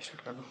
Start कर दो।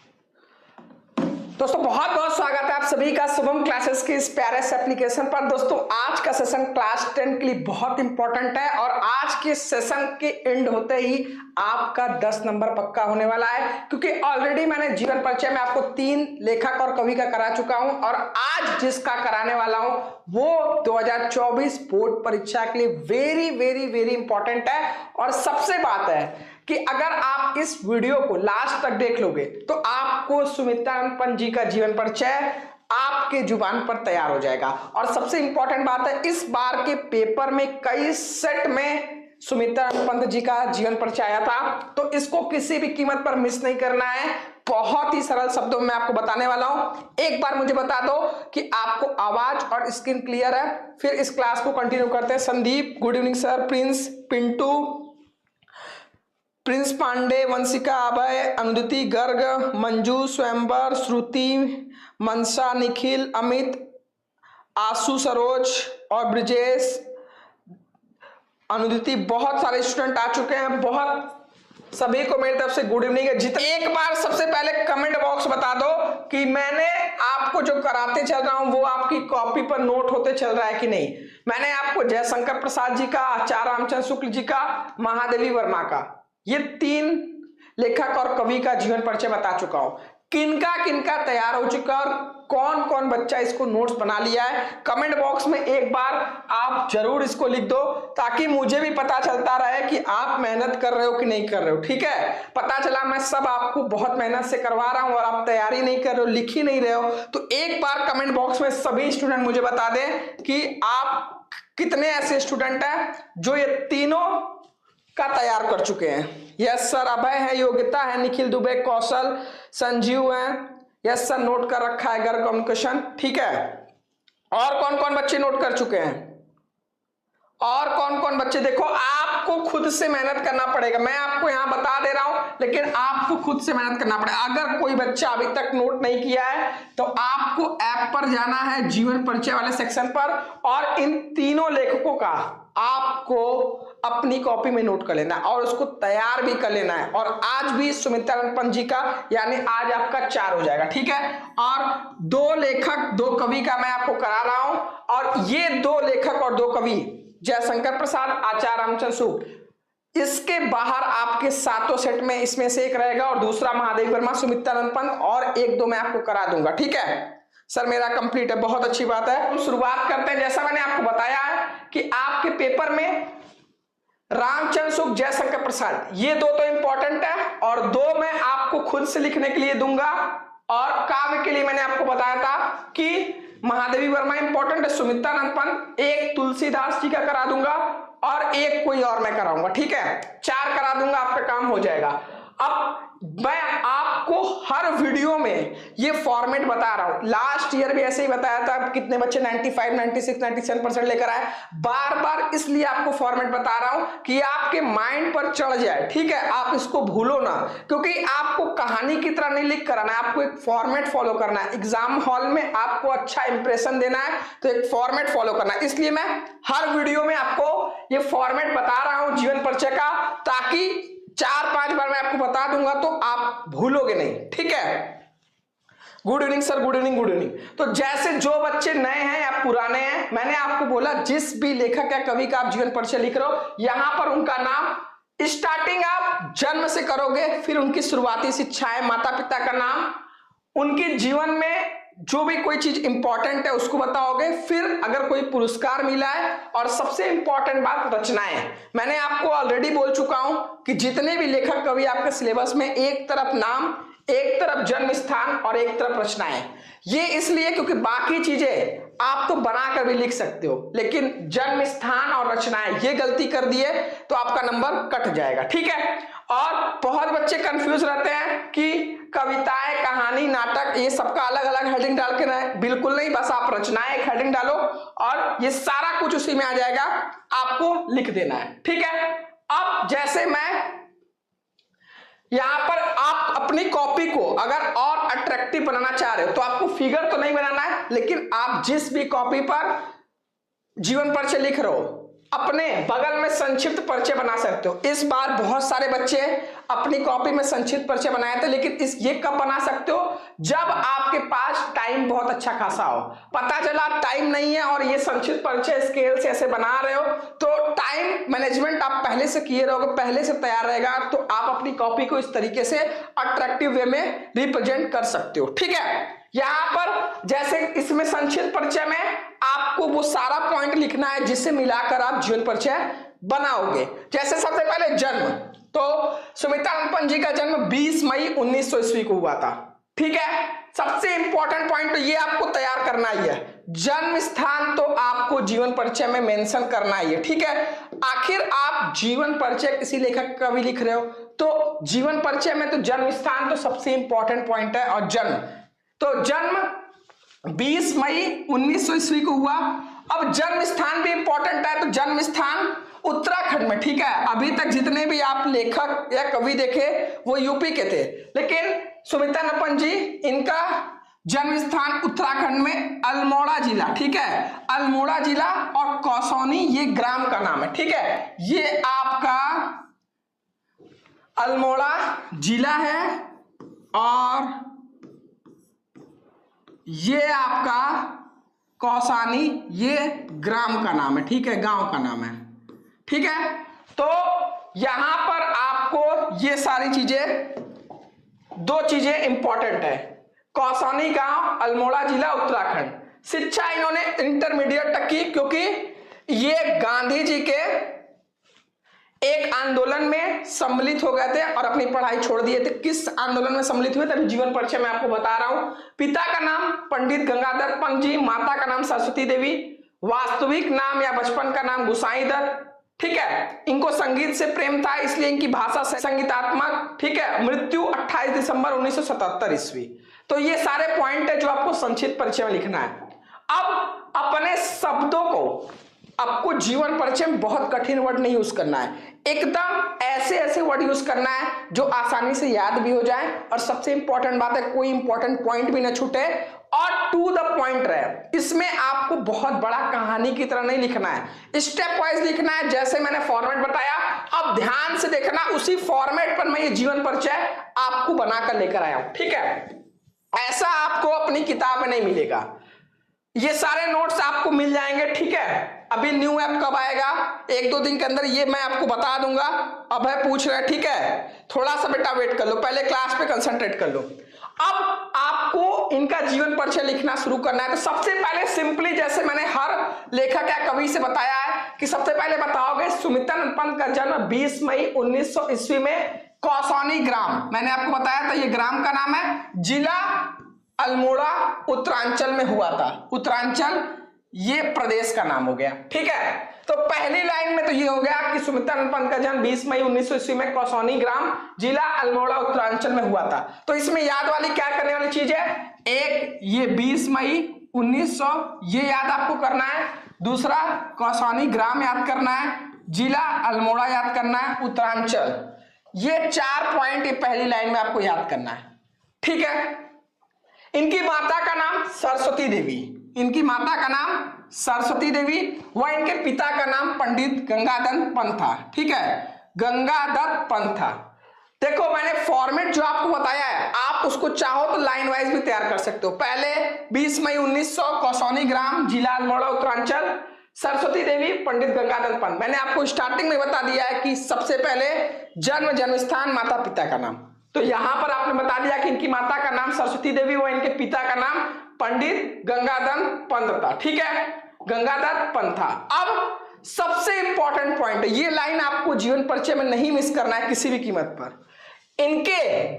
दोस्तों बहुत बहुत स्वागत है आप सभी का शुभम क्लासेस के इस प्यारे से एप्लीकेशन पर। दोस्तों आज का सेशन क्लास 10 के लिए बहुत इंपॉर्टेंट है और आज के सेशन के एंड होते ही आपका 10 नंबर पक्का होने वाला है, क्योंकि ऑलरेडी मैंने जीवन परिचय में आपको 3 लेखक और कवि का करा चुका हूं और आज जिसका कराने वाला हूं वो 2024 बोर्ड परीक्षा के लिए वेरी वेरी वेरी इंपॉर्टेंट है। और सबसे बात है कि अगर आप इस वीडियो को लास्ट तक देख लोगे तो आपको सुमित्रानंद जी का जीवन परिचय आपके जुबान पर तैयार हो जाएगा। और सबसे इंपॉर्टेंट बात है, इस बार के पेपर में कई सेट में सुमित्रानंद जी का जीवन परिचय आया था, तो इसको किसी भी कीमत पर मिस नहीं करना है। बहुत ही सरल शब्दों में आपको बताने वाला हूं। एक बार मुझे बता दो कि आपको आवाज और स्क्रीन क्लियर है, फिर इस क्लास को कंटिन्यू करते हैं। Sandeep, good evening sir. Prince, Pintu, Prince Pandey, Vanshika, Abhay, Anuditi, Garg, Manju, Swayamvar, Shruti, मनसा, निखिल, अमित, आशु, सरोज और ब्रिजेश, अनुदिति, बहुत सारे स्टूडेंट आ चुके हैं। बहुत सभी को मेरी तरफ से गुड इवनिंग है। एक बार सबसे पहले कमेंट बॉक्स बता दो कि मैंने आपको जो कराते चल रहा हूं वो आपकी कॉपी पर नोट होते चल रहा है कि नहीं। मैंने आपको जयशंकर प्रसाद जी का, आचार्य रामचंद्र शुक्ल जी का, महादेवी वर्मा का, ये 3 लेखक और कवि का जीवन परिचय बता चुका हूं। किनका किनका तैयार हो चुका और कौन कौन बच्चा इसको नोट्स बना लिया है, कमेंट बॉक्स में एक बार आप जरूर इसको लिख दो, ताकि मुझे भी पता चलता रहे कि आप मेहनत कर रहे हो कि नहीं कर रहे हो। ठीक है, पता चला मैं सब आपको बहुत मेहनत से करवा रहा हूं और आप तैयारी नहीं कर रहे हो, लिख ही नहीं रहे हो, तो एक बार कमेंट बॉक्स में सभी स्टूडेंट मुझे बता दें कि आप कितने ऐसे स्टूडेंट हैं जो ये तीनों का तैयार कर चुके हैं। यस सर, अभय है, योग्यता है, निखिल दुबे, कौशल, संजीव है। यस सर, नोट कर रखा है, गर्ग कम्युनिकेशन। ठीक है, और कौन कौन बच्चे नोट कर चुके हैं? और कौन कौन बच्चे? देखो आपको खुद से मेहनत करना पड़ेगा, मैं आपको यहां बता दे रहा हूं, लेकिन आपको खुद से मेहनत करना पड़ेगा। अगर कोई बच्चा अभी तक नोट नहीं किया है तो आपको ऐप पर जाना है, जीवन परिचय वाले सेक्शन पर, और इन तीनों लेखकों का आपको अपनी कॉपी में नोट कर लेना है और उसको तैयार भी कर लेना है। और आज भी सुमित्रानंद जी का, यानी आज आपका 4 हो जाएगा। ठीक है, और 2 लेखक 2 कवि का मैं आपको करा रहा हूं, और ये 2 लेखक और 2 कवि जयशंकर प्रसाद, आचार्य रामचंद्र शुक्ल, इसके बाहर आपके 7 सेट में इसमें से एक रहेगा और दूसरा महादेवी वर्मा, सुमित्रानंद पंत, और 1-2 मैं आपको करा दूंगा। ठीक है सर, मेरा कंप्लीट है, बहुत अच्छी बात है। तो शुरुआत करते हैं। जैसा मैंने आपको बताया है कि आपके पेपर में रामचंद्र शुक्ल, जयशंकर प्रसाद, ये 2 तो इंपॉर्टेंट है और 2 मैं आपको खुद से लिखने के लिए दूंगा। और काव्य के लिए मैंने आपको बताया था कि महादेवी वर्मा इंपॉर्टेंट है, सुमित्रानंद पंत, 1 तुलसीदास जी का करा दूंगा और 1 कोई और मैं कराऊंगा। ठीक है, 4 करा दूंगा, आपका काम हो जाएगा। अब मैं आपको हर वीडियो में ये फॉर्मेट बता रहा हूं। लास्ट ईयर भी ऐसे ही बताया था, कितने बच्चे 95, 96, 97% लेकर आए। बार बार इसलिए आपको फॉर्मेट बता रहा हूं कि आपके माइंड पर चढ़ जाए। ठीक है, आप इसको भूलो ना, क्योंकि आपको कहानी की तरह नहीं लिख कर आना है, आपको एक फॉर्मेट फॉलो करना है। एग्जाम हॉल में आपको अच्छा इंप्रेशन देना है तो एक फॉर्मेट फॉलो करना है। इसलिए मैं हर वीडियो में आपको ये फॉर्मेट बता रहा हूं जीवन परिचय का, ताकि 4-5 बार मैं आपको बता दूंगा तो आप भूलोगे नहीं। ठीक है, good evening sir, good evening, good evening. तो जैसे जो बच्चे नए हैं या पुराने हैं, मैंने आपको बोला जिस भी लेखक या कवि का आप जीवन परिचय लिख रहे हो, यहां पर उनका नाम स्टार्टिंग आप जन्म से करोगे, फिर उनकी शुरुआती शिक्षाएं, माता पिता का नाम, उनके जीवन में जो भी कोई चीज इंपॉर्टेंट है उसको बताओगे, फिर अगर कोई पुरस्कार मिला है, और सबसे इंपॉर्टेंट बात रचनाएं। मैंने आपको ऑलरेडी बोल चुका हूं कि जितने भी लेखक कवि आपके सिलेबस में, एक तरफ नाम, एक तरफ जन्म स्थान और एक तरफ रचनाएं। ये इसलिए क्योंकि बाकी चीजें आप तो बनाकर भी लिख सकते हो, लेकिन जन्म स्थान और रचनाएं ये गलती कर दिए तो आपका नंबर कट जाएगा। ठीक है, और बहुत बच्चे कंफ्यूज रहते हैं कि कविताएं, कहानी, नाटक, ये सबका अलग अलग हेडिंग डाल के रहे। बिल्कुल नहीं, बस आप रचनाएं एक हेडिंग डालो और ये सारा कुछ उसी में आ जाएगा, आपको लिख देना है। ठीक है, अब जैसे मैं यहां पर, आप अपनी कॉपी को अगर और अट्रैक्टिव बनाना चाह रहे हो तो आपको फिगर तो नहीं बनाना है, लेकिन आप जिस भी कॉपी पर जीवन परिचय लिख रहे हो अपने बगल में संक्षिप्त परिचय बना सकते हो। इस बार बहुत सारे बच्चे अपनी कॉपी में संक्षिप्त परिचय बनाए थे, लेकिन ये कब बना सकते हो? जब आपके पास टाइम बहुत अच्छा खासा हो। पता चला टाइम नहीं है और ये संक्षिप्त परिचय स्केल से ऐसे बना रहे हो, तो टाइम मैनेजमेंट आप पहले से किए रहोगे, पहले से तैयार रहेगा, तो आप अपनी कॉपी को इस तरीके से अट्रैक्टिव वे में रिप्रेजेंट कर सकते हो। ठीक है, यहां पर जैसे इसमें संक्षिप्त परिचय में आपको वो सारा पॉइंट लिखना है जिससे मिलाकर आप जीवन परिचय बनाओगे। जैसे सबसे पहले जन्म, तो सुमित्रानंद पंत जी का जन्म 20 मई 1900 ईस्वी को हुआ था। ठीक है, सबसे इंपॉर्टेंट पॉइंट तो ये आपको तैयार करना ही है। जन्म स्थान तो आपको जीवन परिचय में मेंशन करना ही है। ठीक है, आखिर आप जीवन परिचय किसी लेखक का भी लिख रहे हो तो जीवन परिचय में तो जन्म स्थान तो सबसे इंपॉर्टेंट पॉइंट है। और जन्म, तो जन्म 20 मई 1900 ईस्वी को हुआ। अब जन्म स्थान भी इंपॉर्टेंट है, तो जन्म स्थान उत्तराखंड में। ठीक है, अभी तक जितने भी आप लेखक या कवि देखे वो यूपी के थे, लेकिन सुमित्रानंद पंत जी इनका जन्म स्थान उत्तराखंड में अल्मोड़ा जिला। ठीक है, अल्मोड़ा जिला और कौसौनी ये ग्राम का नाम है। ठीक है, ये आपका अल्मोड़ा जिला है और ये आपका कौसानी ये ग्राम का नाम है। ठीक है, गांव का नाम है। ठीक है, तो यहां पर आपको ये सारी चीजें, दो चीजें इंपॉर्टेंट है, कौसानी गांव, अल्मोड़ा जिला, उत्तराखंड। शिक्षा इन्होंने इंटरमीडिएट तक की, क्योंकि ये गांधी जी के एक आंदोलन में सम्मिलित हो गए थे और अपनी पढ़ाई छोड़ दिए थे। किस आंदोलन में सम्मिलित हुए थे अभी जीवन परिचय में आपको बता रहा हूं। पिता का नाम पंडित गंगाधर पंत जी, माता का नाम सरस्वती देवी, वास्तविक नाम या बचपन का नाम गुसाई दत्त। ठीक है, इनको संगीत से प्रेम था इसलिए इनकी भाषा संगीतात्मक। ठीक है, मृत्यु 28 दिसंबर 1977 ईस्वी। तो ये सारे पॉइंट है जो आपको संक्षिप्त परिचय में लिखना है। अब अपने शब्दों को, आपको जीवन परिचय में बहुत कठिन वर्ड नहीं यूज करना है, एकदम ऐसे ऐसे वर्ड यूज करना है जो आसानी से याद भी हो जाए, और सबसे इंपॉर्टेंट बात है कोई इंपॉर्टेंट पॉइंट भी ना छूटे और टू द पॉइंट रहे। इसमें आपको बहुत बड़ा कहानी की तरह नहीं लिखना है, स्टेप वाइज लिखना है। जैसे मैंने फॉर्मेट बताया, अब ध्यान से देखना, उसी फॉर्मेट पर मैं ये जीवन परिचय आपको बनाकर लेकर आया हूं। ठीक है, ऐसा आपको अपनी किताब में नहीं मिलेगा। ये सारे नोट्स आपको मिल जाएंगे। ठीक है, अभी न्यू ऐप कब आएगा, 1-2 दिन के अंदर ये मैं आपको बता दूंगा। अब है पूछ रहे हैं, ठीक है, थोड़ा सा बेटा वेट कर लो, पहले क्लास पे कंसंट्रेट कर लो। अब आपको इनका जीवन परिचय लिखना शुरू करना है। तो सबसे पहले सिंपली, जैसे मैंने हर लेखक या कवि से बताया है कि सबसे पहले बताओगे सुमित्रानंद पंत का जन्म 20 मई 1900 ईस्वी में कौसौनी ग्राम, मैंने आपको बताया था ये ग्राम का नाम है, जिला अल्मोड़ा उत्तरांचल में हुआ था। उत्तरांचल ये प्रदेश का नाम हो गया। ठीक है, तो पहली लाइन में तो ये हो गया कि सुमित्रानंद पंत का जन्म 20 मई 1900 ईस्वी में कौसौनी ग्राम, जिला अल्मोड़ा उत्तरांचल में हुआ था। तो इसमें याद वाली क्या करने वाली चीज है, एक ये 20 मई 1900 ये याद आपको करना है, दूसरा कौसौनी ग्राम याद करना है, जिला अल्मोड़ा याद करना है, उत्तरांचल, ये 4 पॉइंट ये पहली लाइन में आपको याद करना है। ठीक है, इनकी माता का नाम सरस्वती देवी, इनकी माता का नाम सरस्वती देवी, वह इनके पिता का नाम पंडित गंगादत्त पंत था। ठीक है, गंगादत्त पंत था। देखो मैंने फॉर्मेट जो आपको बताया है, आप उसको चाहो तो लाइन वाइज भी तैयार कर सकते हो। पहले 20 मई 1900 कौसौनी ग्राम, जिला अल्मोड़ा उत्तरांचल, सरस्वती देवी, पंडित गंगादत्त पंत। मैंने आपको स्टार्टिंग में बता दिया है कि सबसे पहले जन्म, जन्म स्थान, माता पिता का नाम। तो यहां पर आपने बता दिया कि इनकी माता का नाम सरस्वती देवी व इनके पिता का नाम पंडित गंगादत्त पंत था। ठीक है, गंगादत्त पंत था। अब सबसे इंपॉर्टेंट पॉइंट, ये लाइन आपको जीवन परिचय में नहीं मिस करना है किसी भी कीमत पर। इनके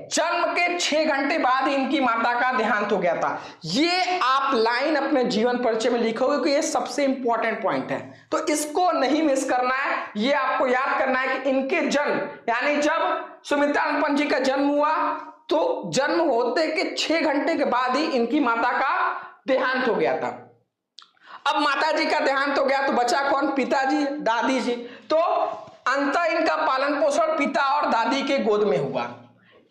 जन्म के 6 घंटे बाद ही इनकी माता का देहांत हो गया था। ये आप लाइन अपने जीवन परिचय में लिखोगे कि ये सबसे इंपॉर्टेंट पॉइंट है, तो इसको नहीं मिस करना है। ये आपको याद करना है कि इनके जन्म, यानी जब सुमित्रानंद पंत जी का जन्म हुआ तो जन्म होते के 6 घंटे के बाद ही इनकी माता का देहांत हो गया था। अब माता जी का देहांत हो गया तो बचा कौन, पिताजी, दादी जी। तो अंततः इनका पालन पोषण पिता और दादी के गोद में हुआ।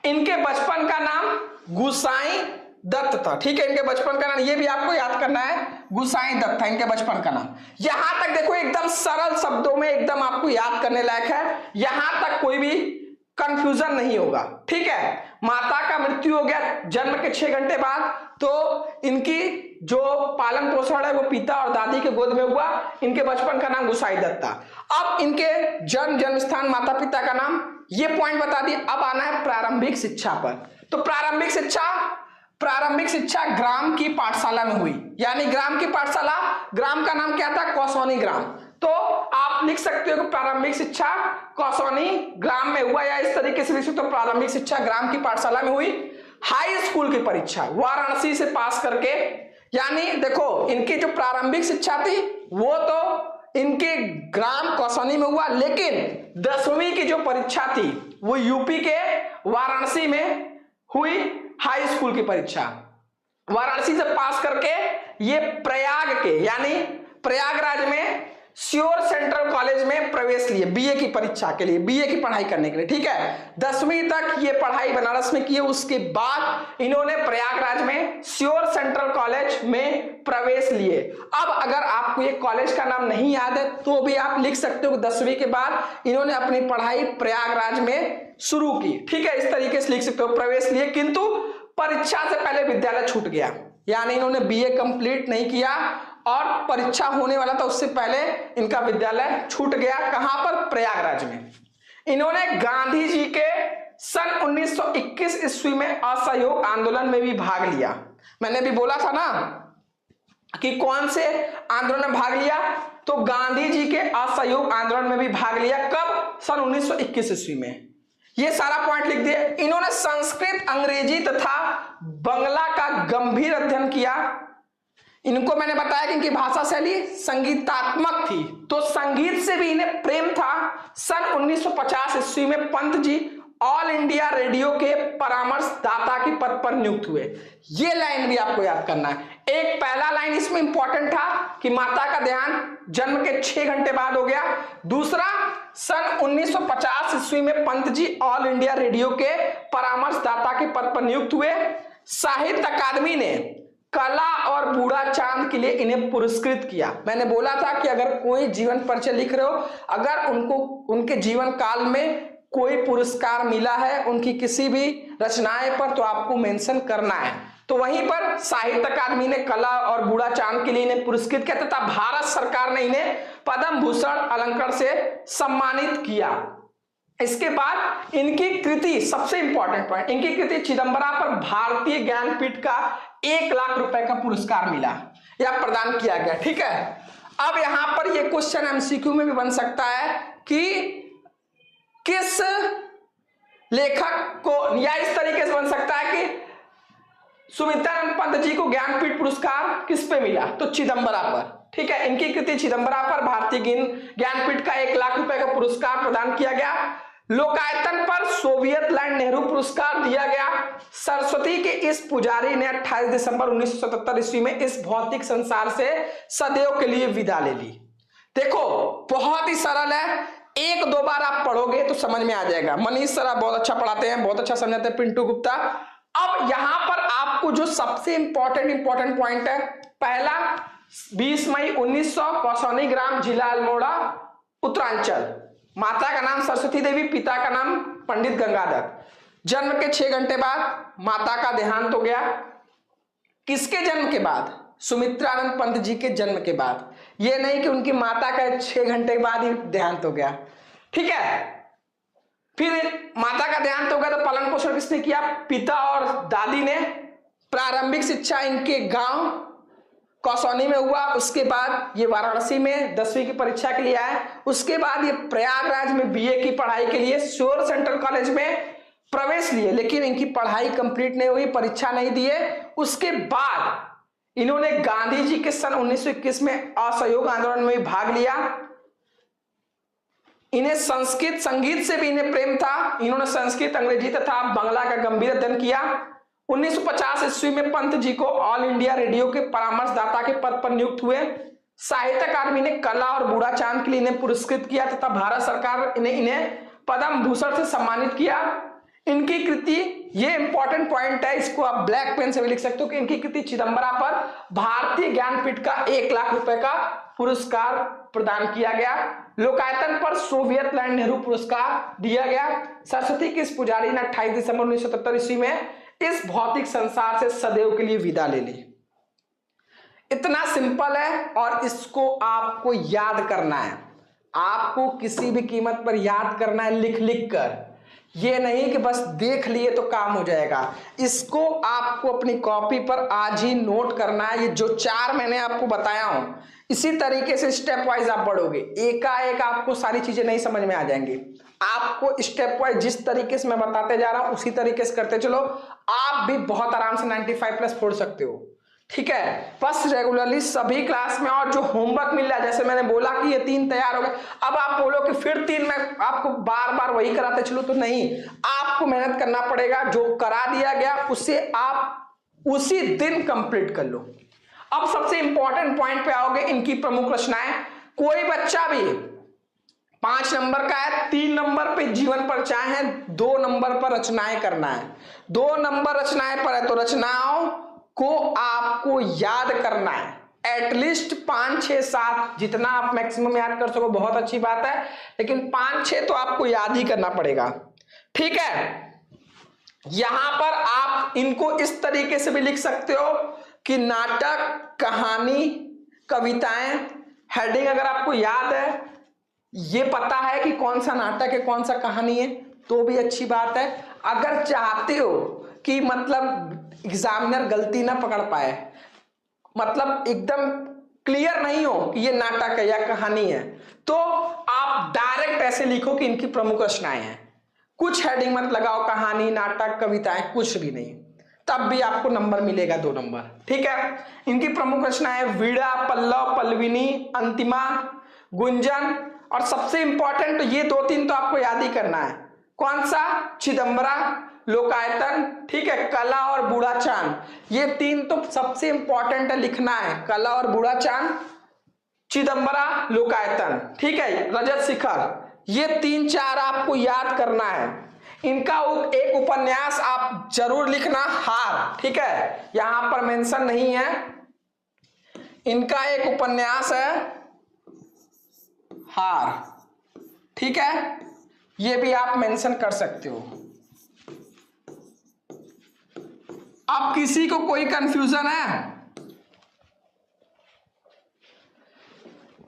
इनके बचपन का नाम गुसाई दत्त था। ठीक है, इनके बचपन का नाम ये भी आपको याद करना है, गुसाई दत्त था इनके बचपन का नाम। यहां तक देखो एकदम सरल शब्दों में एकदम आपको याद करने लायक है, यहां तक कोई भी कंफ्यूजन नहीं होगा। ठीक है, माता का मृत्यु हो गया जन्म के 6 घंटे बाद, तो इनकी जो पालन पोषण है वो पिता और दादी के गोद में हुआ। इनके बचपन का नाम गुसाई दत्त था। अब इनके जन्म स्थान, माता पिता का नाम, ये पॉइंट बता दिए। अब आना है प्रारंभिक शिक्षा पर। तो प्रारंभिक शिक्षा ग्राम की पाठशाला में हुई। यानी ग्राम की पाठशाला, ग्राम का नाम क्या था? कौसौनी ग्राम। तो आप लिख सकते हो कि प्रारंभिक शिक्षा कौसौनी ग्राम में हुआ, या इस तरीके से लिख सकते हो प्रारंभिक शिक्षा ग्राम की पाठशाला में हुई। हाई स्कूल की परीक्षा वाराणसी से पास करके, यानी देखो इनकी जो प्रारंभिक शिक्षा थी वो तो इनके ग्राम कौसौनी में हुआ, लेकिन 10वीं की जो परीक्षा थी वो यूपी के वाराणसी में हुई। हाई स्कूल की परीक्षा वाराणसी से पास करके ये प्रयाग के, यानी प्रयागराज में श्योर सेंट्रल कॉलेज में प्रवेश लिए बीए की परीक्षा के लिए, बीए की पढ़ाई करने के लिए। ठीक है, 10वीं तक ये पढ़ाई बनारस में की है। उसके बाद इन्होंने प्रयागराज में श्योर सेंट्रल कॉलेज में प्रवेश लिए। अब अगर आपको ये कॉलेज का नाम नहीं याद है तो भी आप लिख सकते हो कि 10वीं के बाद इन्होंने अपनी पढ़ाई प्रयागराज में शुरू की। ठीक है, इस तरीके से लिख सकते हो प्रवेश लिए, किंतु परीक्षा से पहले विद्यालय छूट गया, यानी इन्होंने बीए कंप्लीट नहीं किया और परीक्षा होने वाला था उससे पहले इनका विद्यालय छूट गया। कहां पर? प्रयागराज में। इन्होंने गांधी जी के सन 1921 ईस्वी में असहयोग आंदोलन में भी भाग लिया। मैंने भी बोला था ना कि कौन से आंदोलन में भाग लिया, तो गांधी जी के असहयोग आंदोलन में भी भाग लिया। कब? सन 1921 ईस्वी में। ये सारा पॉइंट लिख दिए। इन्होंने संस्कृत, अंग्रेजी तथा बंगला का गंभीर अध्ययन किया। इनको मैंने बताया कि इनकी भाषा शैली संगीतात्मक थी, तो संगीत से भी इन्हें प्रेम था। सन 1950 ईस्वी में Pant ji all India radio के परामर्शदाता के पद पर नियुक्त हुए। ये लाइन भी आपको याद करना है। एक पहला लाइन इसमें इंपॉर्टेंट था कि माता का देहांत जन्म के 6 घंटे बाद हो गया। दूसरा, सन 1950 ईस्वी में Pant ji all India radio के परामर्शदाता के पद पर नियुक्त हुए। साहित्य अकादमी ने कला और बूढ़ा चांद के लिए इन्हें पुरस्कृत किया। मैंने बोला था कि अगर कोई जीवन परिचय लिख रहे हो, अगर उनको उनके जीवन काल में कोई पुरस्कार मिला है उनकी किसी भी रचनाएं पर, तो आपको मेंशन करना है। तो वहीं पर साहित्य अकादमी ने कला और बूढ़ा चांद के लिए इन्हें पुरस्कृत किया तथा भारत सरकार ने इन्हें पद्म भूषण अलंकार से सम्मानित किया। इसके बाद इनकी कृति, सबसे इंपॉर्टेंट पॉइंट, इनकी कृति चिदंबरा पर भारतीय ज्ञानपीठ का 1 लाख रुपए का पुरस्कार मिला या प्रदान किया गया। ठीक है, अब यहां पर यह क्वेश्चन एमसीक्यू में भी बन सकता है कि किस लेखक को, या इस तरीके से बन सकता है कि सुमित्रानंद पंत जी को ज्ञानपीठ पुरस्कार किस पे मिला, तो चिदंबरा पर। ठीक है, इनकी कृति चिदंबरा पर भारतीय ज्ञानपीठ का 1 लाख रुपए का पुरस्कार प्रदान किया गया। लोकायतन पर सोवियत लैंड नेहरू पुरस्कार दिया गया। सरस्वती के इस पुजारी ने 28 दिसंबर 1977 ईस्वी में इस भौतिक संसार से सदैव के लिए विदा ले ली। देखो बहुत ही सरल है, 1-2 बार आप पढ़ोगे तो समझ में आ जाएगा। मनीष सर आप बहुत अच्छा पढ़ाते हैं, बहुत अच्छा समझाते हैं, पिंटू गुप्ता। अब यहां पर आपको जो सबसे इंपॉर्टेंट पॉइंट है, पहला 20 मई 1900 कौसौनी ग्राम, जिला अल्मोड़ा, उत्तरांचल। माता का नाम सरस्वती देवी, पिता का नाम पंडित गंगाधर। जन्म के 6 घंटे बाद माता का देहांत हो गया। किसके जन्म के बाद? सुमित्रानंद पंत जी के जन्म के बाद। यह नहीं कि उनकी माता का 6 घंटे के बाद ही देहांत हो गया। ठीक है, फिर माता का देहांत हो गया तो पालन पोषण किसने किया? पिता और दादी ने। प्रारंभिक शिक्षा इनके गांव कौसौनी में हुआ। उसके बाद ये वाराणसी में 10वीं की परीक्षा के लिए आए। उसके बाद ये प्रयागराज में बीए की पढ़ाई के लिए श्योर सेंट्रल कॉलेज में प्रवेश लिए, लेकिन इनकी पढ़ाई कंप्लीट नहीं हुई, परीक्षा नहीं दिए। उसके बाद इन्होंने गांधी जी के सन 1921 में असहयोग आंदोलन में भाग लिया। इन्हें संस्कृत संगीत से भी इन्हें प्रेम था। इन्होंने संस्कृत, अंग्रेजी तथा बांग्ला का गंभीर अध्ययन किया। 1950 ईस्वी में पंत जी को ऑल इंडिया रेडियो के परामर्शदाता के पद पर नियुक्त हुए। साहित्य अकादमी ने कला और बूढ़ा चांद के लिए इन्हें पुरस्कृत किया तथा भारत सरकार ने इन्हें पद्म भूषण से सम्मानित किया। इनकी कृति ये इंपॉर्टेंट पॉइंट है, इसको आप ब्लैक पेन से भी लिख सकते हो कि इनकी कृति चिदंबरा पर भारतीय ज्ञानपीठ का 1 लाख रुपए का पुरस्कार प्रदान किया गया। लोकायतन पर सोवियत लैंड नेहरू पुरस्कार दिया गया। सरस्वती की इस पुजारी ने 28 दिसंबर 1977 ईस्वी में इस भौतिक संसार से सदैव के लिए विदा ले ली। इतना सिंपल है और इसको आपको याद करना है, आपको किसी भी कीमत पर याद करना है लिख लिख कर, ये नहीं कि बस देख लिए तो काम हो जाएगा। इसको आपको अपनी कॉपी पर आज ही नोट करना है। ये जो 4 मैंने आपको बताया हूं, इसी तरीके से स्टेप वाइज आप बढ़ोगे। एकाएक आपको सारी चीजें नहीं समझ में आ जाएंगी, आपको स्टेप वाइज जिस तरीके से मैं बताते जा रहा हूं उसी तरीके से करते चलो, आप भी बहुत आराम से 95+ फोड़ सकते हो। ठीक है, बस रेगुलरली सभी क्लास में, और जो होमवर्क मिल रहा है, जैसे मैंने बोला कि ये 3 तैयार हो गए, अब आप बोलो कि फिर 3 मैं आपको बार बार वही कराते चलो, तो नहीं, आपको मेहनत करना पड़ेगा। जो करा दिया गया उसे आप उसी दिन कंप्लीट कर लो। अब सबसे इंपॉर्टेंट पॉइंट पे आओगे, इनकी प्रमुख रचनाएं। कोई बच्चा भी 5 नंबर का है, 3 नंबर पे जीवन परिचय है, 2 नंबर पर रचनाएं करना है। 2 नंबर रचनाएं पर है तो रचनाओं को आपको याद करना है एटलीस्ट 5, 6, 7, जितना आप मैक्सिमम याद कर सको बहुत अच्छी बात है, लेकिन 5, 6 तो आपको याद ही करना पड़ेगा। ठीक है, यहां पर आप इनको इस तरीके से भी लिख सकते हो कि नाटक, कहानी, कविताएं। हेडिंग अगर आपको याद है, ये पता है कि कौन सा नाटक है कौन सा कहानी है, तो भी अच्छी बात है। अगर चाहते हो कि मतलब एग्जामिनर गलती ना पकड़ पाए, मतलब एकदम क्लियर नहीं हो कि ये नाटक है या कहानी है, तो आप डायरेक्ट ऐसे लिखो कि इनकी प्रमुख रचनाएं हैं। कुछ हेडिंग मत लगाओ, कहानी, नाटक, कविताएं, कुछ भी नहीं, तब भी आपको नंबर मिलेगा 2 नंबर। ठीक है, इनकी प्रमुख रचनाएं वीणा, पल्लव, पल्लविनी, अंतिमा, गुंजन, और सबसे इंपॉर्टेंट ये 2-3 तो आपको याद ही करना है। कौन सा? चिदंबरा, लोकायतन, ठीक है, कला और बूढ़ा चांद। ये 3 तो सबसे इंपॉर्टेंट है, लिखना है, कला और बूढ़ा चांद, चिदंबरा, लोकायतन, ठीक है, रजत शिखर। ये 3-4 आपको याद करना है। इनका एक उपन्यास आप जरूर लिखना, हार। ठीक है, यहां पर मेंशन नहीं है। इनका एक उपन्यास है हार, ठीक है, ये भी आप मेंशन कर सकते हो। अब किसी को कोई कंफ्यूजन है?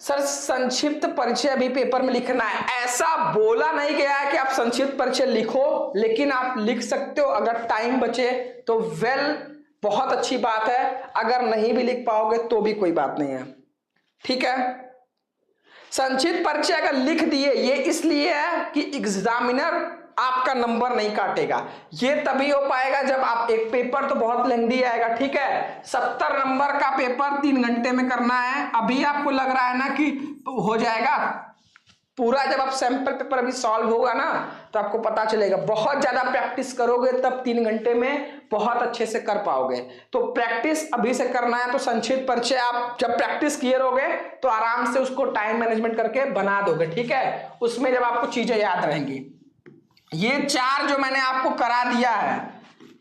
सर संक्षिप्त परिचय भी पेपर में लिखना है, ऐसा बोला नहीं गया है कि आप संक्षिप्त परिचय लिखो, लेकिन आप लिख सकते हो अगर टाइम बचे तो। बहुत अच्छी बात है, अगर नहीं भी लिख पाओगे तो भी कोई बात नहीं है। ठीक है, संक्षिप्त परिचय अगर लिख दिए, ये इसलिए है कि एग्जामिनर आपका नंबर नहीं काटेगा। ये तभी हो पाएगा जब आप एक पेपर तो बहुत लेंदी आएगा, ठीक है, 70 नंबर का पेपर 3 घंटे में करना है। अभी आपको लग रहा है ना कि हो जाएगा पूरा, जब आप सैंपल पेपर अभी सॉल्व होगा ना तो आपको पता चलेगा। बहुत ज्यादा प्रैक्टिस करोगे तब 3 घंटे में बहुत अच्छे से कर पाओगे। तो प्रैक्टिस अभी से करना है। तो संक्षिप्त परिचय आप जब प्रैक्टिस किए रहोगे तो आराम से उसको टाइम मैनेजमेंट करके बना दोगे। ठीक है, उसमें जब आपको चीजें याद रहेंगी। ये 4 जो मैंने आपको करा दिया है,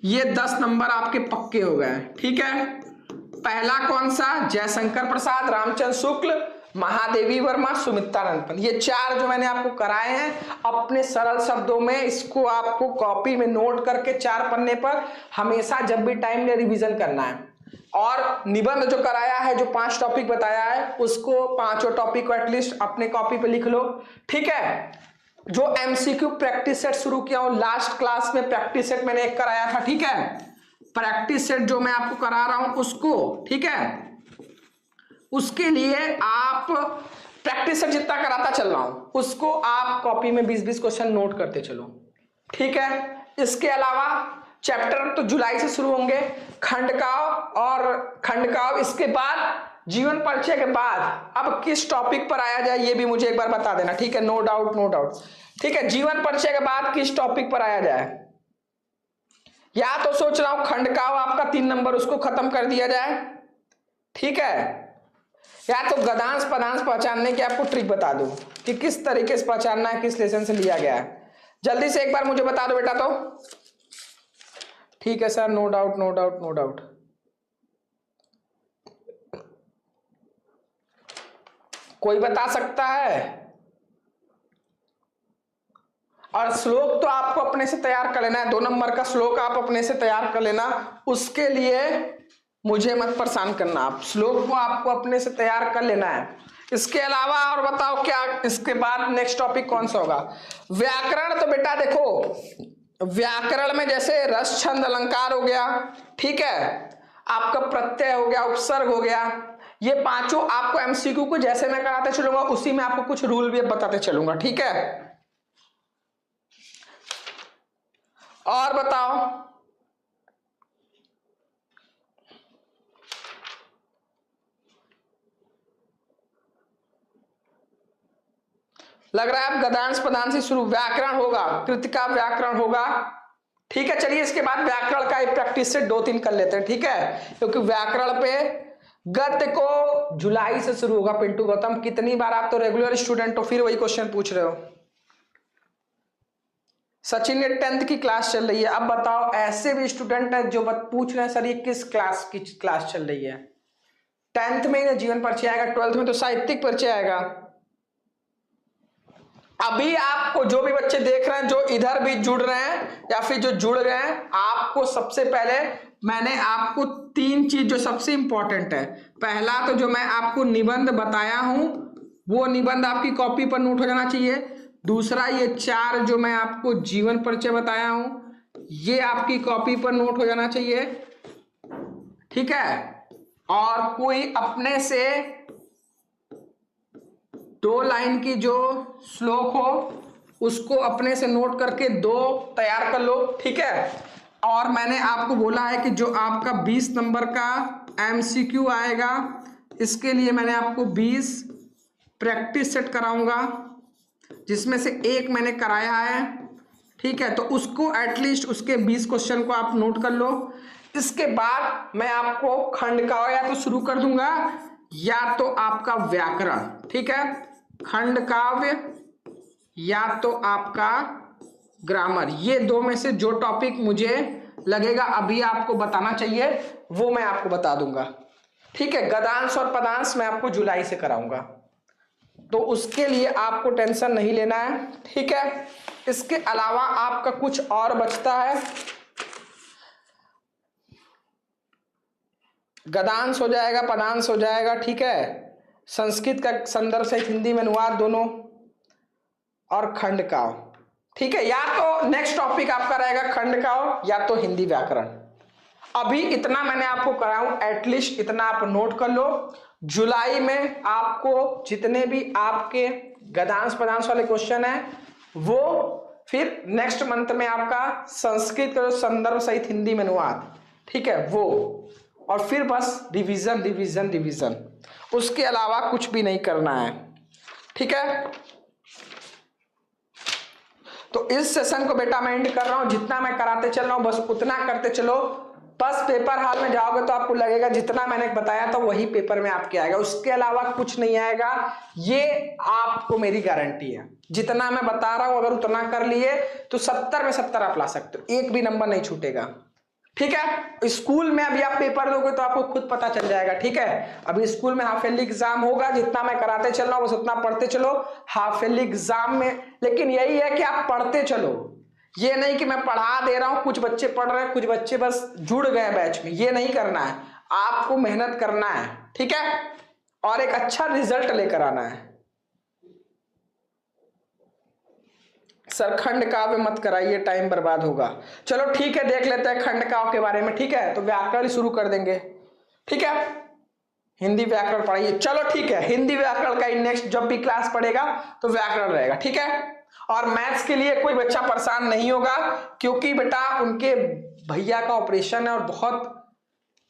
ये 10 नंबर आपके पक्के हो गए। ठीक है, पहला कौन सा? जयशंकर प्रसाद, रामचंद्र शुक्ल, महादेवी वर्मा, सुमित्रानंद पंत। ये 4 जो मैंने आपको कराए हैं, अपने सरल शब्दों में इसको आपको कॉपी में नोट करके 4 पन्ने पर हमेशा जब भी टाइम ले रिवीजन करना है। और निबंध जो कराया है, जो 5 टॉपिक बताया है, उसको 5 टॉपिक को एटलीस्ट अपने कॉपी पे लिख लो। ठीक है, जो एमसीक्यू प्रैक्टिस सेट शुरू किया हूं, लास्ट क्लास में प्रैक्टिस सेट मैंने एक कराया था। ठीक है, प्रैक्टिस सेट जो मैं आपको करा रहा हूं उसको, ठीक है, उसके लिए आप प्रैक्टिस सेट जितना कराता चल रहा हूं उसको आप कॉपी में 20-20 क्वेश्चन नोट करते चलो। ठीक है, इसके अलावा चैप्टर तो जुलाई से शुरू होंगे, खंडकाव, इसके बाद जीवन परिचय के बाद अब किस टॉपिक पर आया जाए ये भी मुझे एक बार बता देना। ठीक है, नो डाउट। ठीक है, जीवन परिचय के बाद किस टॉपिक पर आया जाए, या तो सोच रहा हूं खंडकाव आपका 3 नंबर उसको खत्म कर दिया जाए। ठीक है, या तो गद्यांश पदांश पहचानने की आपको ट्रिक बता दूं कि किस तरीके से पहचानना है, किस लेसन से लिया गया है। जल्दी से एक बार मुझे बता दो बेटा। तो ठीक है sir, no doubt no doubt no doubt. कोई बता सकता है? और श्लोक तो आपको अपने से तैयार कर लेना है, 2 नंबर का श्लोक आप अपने से तैयार कर लेना, उसके लिए मुझे मत परेशान करना, आप श्लोक को आपको अपने से तैयार कर लेना है। इसके अलावा और बताओ क्या इसके बाद नेक्स्ट टॉपिक कौन सा होगा? व्याकरण। तो बेटा देखो, व्याकरण में जैसे रस छंद अलंकार हो गया, ठीक है, आपका प्रत्यय हो गया, उपसर्ग हो गया, ये पांचों आपको एमसीक्यू को जैसे मैं कराते चलूंगा उसी में आपको कुछ रूल भी बताते चलूंगा, ठीक है। और बताओ, लग रहा है आप गद्यांश पदांश से शुरू, व्याकरण होगा, कृतिका व्याकरण होगा, ठीक है। चलिए इसके बाद व्याकरण का प्रैक्टिस से 2-3 कर लेते हैं, ठीक है, क्योंकि व्याकरण पे गद्य को जुलाई से शुरू होगा। पिंटू गौतम, कितनी बार, आप तो रेगुलर स्टूडेंट हो, फिर वही क्वेश्चन पूछ रहे हो। सचिन ने 10th की क्लास चल रही है। अब बताओ, ऐसे भी स्टूडेंट है जो पूछ रहे हैं सर ये किस क्लास की क्लास चल रही है? 10th में ही जीवन परिचय आएगा, 12th में तो साहित्यिक परिचय आएगा। अभी आपको जो भी बच्चे देख रहे हैं, जो इधर भी जुड़ रहे हैं या फिर जो जुड़ गए हैं, आपको सबसे पहले मैंने आपको 3 चीज जो सबसे इंपॉर्टेंट है, पहला तो जो मैं आपको निबंध बताया हूं वो निबंध आपकी कॉपी पर नोट हो जाना चाहिए। दूसरा, ये 4 जो मैं आपको जीवन परिचय बताया हूं ये आपकी कॉपी पर नोट हो जाना चाहिए, ठीक है। और कोई अपने से 2 लाइन की जो श्लोक हो उसको अपने से नोट करके 2 तैयार कर लो, ठीक है। और मैंने आपको बोला है कि जो आपका 20 नंबर का एमसीक्यू आएगा, इसके लिए मैंने आपको 20 प्रैक्टिस सेट कराऊंगा, जिसमें से एक मैंने कराया है, ठीक है। तो उसको एटलीस्ट उसके 20 क्वेश्चन को आप नोट कर लो। इसके बाद मैं आपको खंड काव्य या तो शुरू कर दूंगा या तो आपका व्याकरण, ठीक है, खंड काव्य या तो आपका ग्रामर, ये 2 में से जो टॉपिक मुझे लगेगा अभी आपको बताना चाहिए वो मैं आपको बता दूंगा, ठीक है। गद्यांश और पदांश मैं आपको जुलाई से कराऊंगा, तो उसके लिए आपको टेंशन नहीं लेना है, ठीक है। इसके अलावा आपका कुछ और बचता है, गद्यांश हो जाएगा, पदांश हो जाएगा, ठीक है, संस्कृत का संदर्भ सहित हिंदी में अनुवाद दोनों, और खंड काव्य, ठीक है। या तो नेक्स्ट टॉपिक आपका रहेगा खंड काव्य या तो हिंदी व्याकरण। अभी इतना मैंने आपको कराऊं, एटलीस्ट इतना आप नोट कर लो। जुलाई में आपको जितने भी आपके गद्यांश पदांश वाले क्वेश्चन है वो, फिर नेक्स्ट मंथ में आपका संस्कृत का संदर्भ सहित हिंदी में अनुवाद, ठीक है, वो, और फिर बस रिवीजन रिवीजन रिवीजन, उसके अलावा कुछ भी नहीं करना है, ठीक है। तो इस सेशन को बेटा मैं एंड कर रहा हूं, जितना मैं कराते चल रहा हूं बस उतना करते चलो। बस पेपर हॉल में जाओगे तो आपको लगेगा जितना मैंने बताया था वही पेपर में आपके आएगा, उसके अलावा कुछ नहीं आएगा, ये आपको मेरी गारंटी है। जितना मैं बता रहा हूं अगर उतना कर लिए तो 70 में 70 आप ला सकते हो, एक भी नंबर नहीं छूटेगा, ठीक है। स्कूल में अभी आप पेपर दोगे तो आपको खुद पता चल जाएगा, ठीक है। अभी स्कूल में हाफ ईयरली एग्जाम होगा, जितना मैं कराते चल रहा हूं बस उतना पढ़ते चलो हाफ ईयरली एग्जाम में। लेकिन यही है कि आप पढ़ते चलो, ये नहीं कि मैं पढ़ा दे रहा हूं, कुछ बच्चे पढ़ रहे हैं, कुछ बच्चे बस जुड़ गए बैच में, ये नहीं करना है, आपको मेहनत करना है, ठीक है, और एक अच्छा रिजल्ट लेकर आना है। सर खंड काव्य मत कराइए, टाइम बर्बाद होगा। चलो ठीक है, देख लेते हैं खंड काव्य के बारे में, ठीक है। तो व्याकरण शुरू कर देंगे, ठीक है, हिंदी व्याकरण पढ़ाइए, चलो ठीक है। हिंदी व्याकरण का नेक्स्ट जब भी क्लास पढ़ेगा तो व्याकरण रहेगा, ठीक है। और मैथ्स के लिए कोई बच्चा परेशान नहीं होगा, क्योंकि बेटा उनके भैया का ऑपरेशन है और बहुत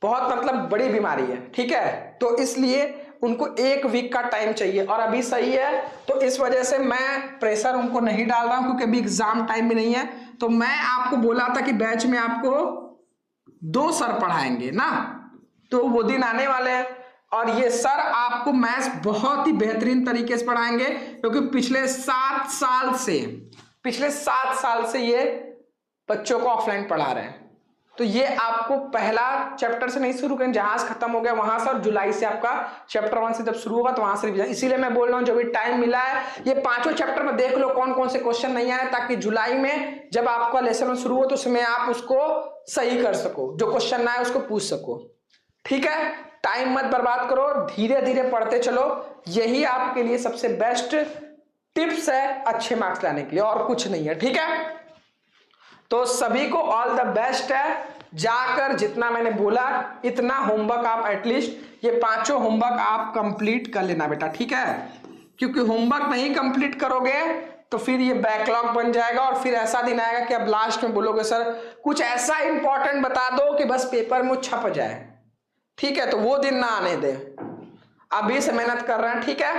बहुत मतलब बड़ी बीमारी है, ठीक है। तो इसलिए उनको 1 वीक का टाइम चाहिए, और अभी सही है, तो इस वजह से मैं प्रेशर उनको नहीं डाल रहा हूं, क्योंकि अभी एग्जाम टाइम भी नहीं है। तो मैं आपको बोला था कि बैच में आपको 2 सर पढ़ाएंगे ना, तो वो दिन आने वाले हैं, और ये सर आपको मैथ्स बहुत ही बेहतरीन तरीके से पढ़ाएंगे, क्योंकि पिछले 7 साल से ये बच्चों को ऑफलाइन पढ़ा रहे हैं, तो ये आपको पहला चैप्टर से नहीं शुरू करें, जहाज खत्म हो गया वहां से, और जुलाई से आपका चैप्टर 1 से जब शुरू होगा तो वहां से रिवीजन। इसीलिए मैं बोल रहा हूं जो भी टाइम मिला है ये पांचों चैप्टर में देख लो कौन कौन से क्वेश्चन नहीं आए, ताकि जुलाई में जब आपका लेसन शुरू हो तो उसमें आप उसको सही कर सको, जो क्वेश्चन ना आए उसको पूछ सको। ठीक है, टाइम मत बर्बाद करो, धीरे धीरे पढ़ते चलो, यही आपके लिए सबसे बेस्ट टिप्स है अच्छे मार्क्स लाने के लिए, और कुछ नहीं है। ठीक है, तो सभी को ऑल द बेस्ट है, जाकर जितना मैंने बोला इतना होमवर्क आप एटलीस्ट ये पांचों होमवर्क आप कंप्लीट कर लेना बेटा। ठीक है, क्योंकि होमवर्क नहीं कंप्लीट करोगे तो फिर ये बैकलॉग बन जाएगा, और फिर ऐसा दिन आएगा कि अब लास्ट में बोलोगे सर कुछ ऐसा इंपॉर्टेंट बता दो कि बस पेपर में छप जाए। ठीक है, तो वो दिन ना आने दे, अभी से मेहनत कर रहे हैं। ठीक है।